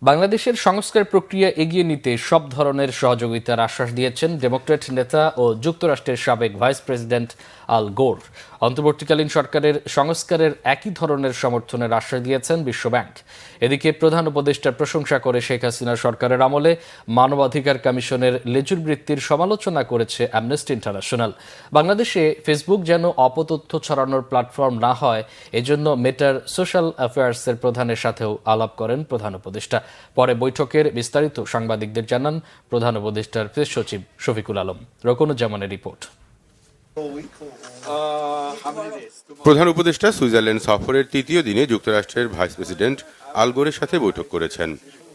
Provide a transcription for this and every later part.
বাংলাদেশের সংস্কার প্রক্রিয়া এগিয়ে নিতে সব ধরনের সহযোগিতার আশ্বাস দিয়েছেন ডেমোক্র্যাট নেতা ও যুক্তরাষ্ট্রের সাবেক ভাইস প্রেসিডেন্ট আল গোর। অন্তর্বর্তীকালীন সরকারের সংস্কারের একই ধরনের সমর্থনের আশ্বাস দিয়েছেন বিশ্বব্যাংক। এদিকে প্রধান উপদেষ্টার প্রশংসা করে শেখ হাসিনা সরকারের আমলে মানবাধিকার কমিশনের লেজুর বৃত্তির সমালোচনা করেছে অ্যামনেস্টি ইন্টারন্যাশনাল। বাংলাদেশে ফেসবুক যেন অপতথ্য ছড়ানোর প্ল্যাটফর্ম না হয়, এজন্য মেটার সোশ্যাল অ্যাফেয়ার্সের প্রধানের সাথেও আলাপ করেন প্রধান উপদেষ্টা। পরে বৈঠকের বিস্তারিত সাংবাদিকদের জানান প্রধান উপদেষ্টার প্রেস সচিব শফিকুল আলম। রকনুজ্জামানের রিপোর্ট। প্রধান উপদেষ্টা সুইজারল্যান্ড সফরের তৃতীয় দিনে যুক্তরাষ্ট্রের ভাইস প্রেসিডেন্ট আল গোরের সাথে বৈঠক করেছেন।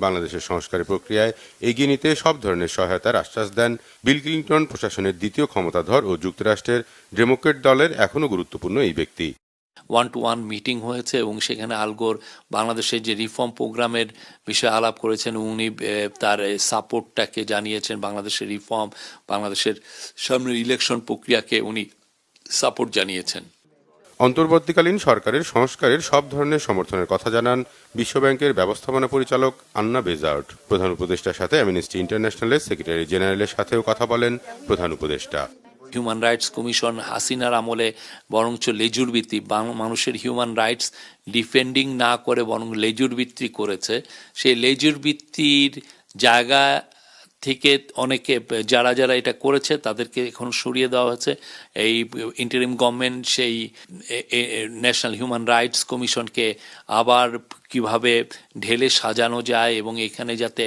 বাংলাদেশের সংস্কারের প্রক্রিয়ায় এগিয়ে নিতে সব ধরনের সহায়তার আশ্বাস দেন বিল ক্লিনটন প্রশাসনের দ্বিতীয় ক্ষমতাধর ও যুক্তরাষ্ট্রের ডেমোক্র্যাট দলের এখনও গুরুত্বপূর্ণ এই ব্যক্তি। 1-to-1 মিটিং হয়েছে এবং সেখানে আল গোর বাংলাদেশের যে রিফর্ম প্রোগ্রামের বিষয়ে আলাপ করেছেন। উনি তার সাপোর্টটাকে জানিয়েছেন বাংলাদেশের রিফর্ম, বাংলাদেশের সামনের ইলেকশন প্রক্রিয়াকে উনি সাপোর্ট জানিয়েছেন। অন্তর্বর্তীকালীন সরকারের সংস্কারের সব ধরনের সমর্থনের কথা জানান বিশ্বব্যাংকের ব্যবস্থাপনা পরিচালক আন্না বেজার্ট। প্রধান উপদেষ্টার সাথে অ্যামনেস্টি ইন্টারন্যাশনালের সেক্রেটারি জেনারেলের সাথেও কথা বলেন প্রধান উপদেষ্টা। হিউম্যান রাইটস কমিশন হাসিনার আমলে বরঞ্চ লেজুর ভিত্তি মানুষের হিউম্যান রাইটস ডিফেন্ডিং না করে বরং লেজুর ভিত্তি করেছে। সেই লেজুর ভিত্তির জায়গা থেকে অনেকে যারা এটা করেছে তাদেরকে এখন সরিয়ে দেওয়া হয়েছে। এই ইন্টারিম গভর্নমেন্ট সেই ন্যাশনাল হিউম্যান রাইটস কমিশনকে আবার কিভাবে ঢেলে সাজানো যায় এবং এখানে যাতে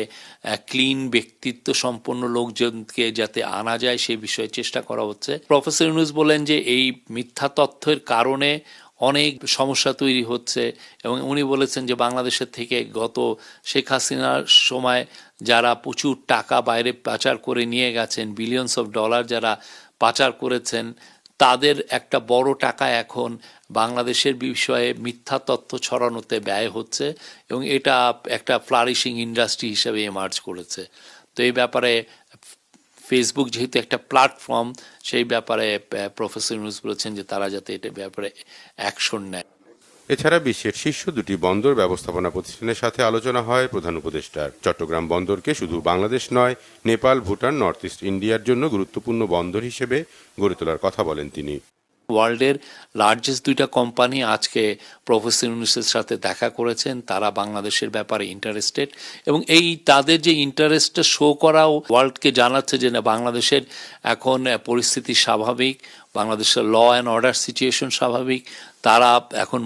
ক্লিন ব্যক্তিত্ব সম্পন্ন লোকজনকে যাতে আনা যায় সেই বিষয়ে চেষ্টা করা হচ্ছে। প্রফেসর ইউনূস বলেন যে এই মিথ্যা তথ্যের কারণে অনেক সমস্যা তৈরি হচ্ছে এবং উনি বলেছেন যে বাংলাদেশের থেকে গত শেখ হাসিনার সময় যারা প্রচুর টাকা বাইরে পাচার করে নিয়ে গেছেন, বিলিয়নস অফ ডলার যারা পাচার করেছেন, তাদের একটা বড় টাকা এখন বাংলাদেশের বিষয়ে মিথ্যা তথ্য ছড়ানোতে ব্যয় হচ্ছে এবং এটা একটা ফ্লারিশিং ইন্ডাস্ট্রি হিসেবে এমার্জ করেছে। তো এই ব্যাপারে ফেসবুক যেহেতু একটা প্ল্যাটফর্ম, সেই ব্যাপারে প্রফেসর ইউনূস বলেছেন যে তারা যাতে এটা ব্যাপারে অ্যাকশন নেয়। এছাড়া বিশ্বের শীর্ষ দুটি বন্দর ব্যবস্থাপনা প্রতিষ্ঠানের সাথে আলোচনা হয় প্রধান উপদেষ্টার। চট্টগ্রাম বন্দরকে শুধু বাংলাদেশ নয়, নেপাল, ভুটান, নর্থ ইস্ট ইন্ডিয়ার জন্য গুরুত্বপূর্ণ বন্দর হিসেবে গড়ে তোলার কথা বলেন তিনি। ওয়ার্ল্ডের লার্জেস্ট দুইটা কোম্পানি আজকে প্রফেসর ইউনূসের সাথে দেখা করেছেন। তারা বাংলাদেশের ব্যাপারে ইন্টারেস্টেড এবং এই তাদের যে ইন্টারেস্টটা শো করাও ওয়ার্ল্ডকে জানাচ্ছে যে না, বাংলাদেশের এখন পরিস্থিতি স্বাভাবিক, বাংলাদেশের ল অ্যান্ড অর্ডার সিচুয়েশন স্বাভাবিক। তারা এখন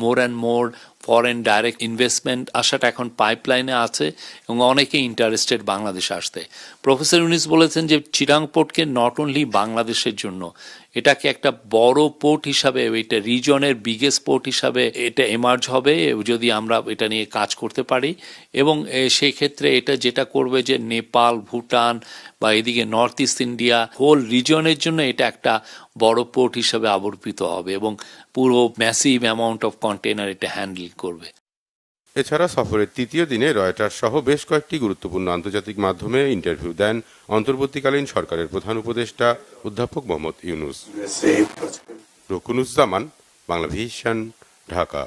more and more foreign direct investment আসাটা এখন পাইপলাইনে আছে এবং অনেকে ইন্টারেস্টেড বাংলাদেশে আসতে। প্রফেসর ইউনূস বলেছেন যে চিটাং পোর্টকে নট অনলি বাংলাদেশের জন্য, এটাকে একটা বড় পোর্ট হিসাবে, এটা রিজনের বিগেস্ট পোর্ট হিসাবে এটা এমার্জ হবে যদি আমরা এটা নিয়ে কাজ করতে পারি এবং সেই ক্ষেত্রে এটা যেটা করবে যে নেপাল, ভুটান বা এদিকে নর্থ ইস্ট ইন্ডিয়া হোল রিজনের জন্য এটা একটা বড় পোর্ট হিসাবে আবর্তিত হবে এবং পুরো ম্যাসিভ অ্যামাউন্ট অফ কন্টেনার এটা হ্যান্ডেল করবে। এছাড়া সফরের তৃতীয় দিনে রয়টার্স সহ বেশ কয়েকটি গুরুত্বপূর্ণ আন্তর্জাতিক মাধ্যমে ইন্টারভিউ দেন অন্তর্বর্তীকালীন সরকারের প্রধান উপদেষ্টা অধ্যাপক মোহাম্মদ ইউনূস। রকুনুজ্জামান, বাংলাভিশন, ঢাকা।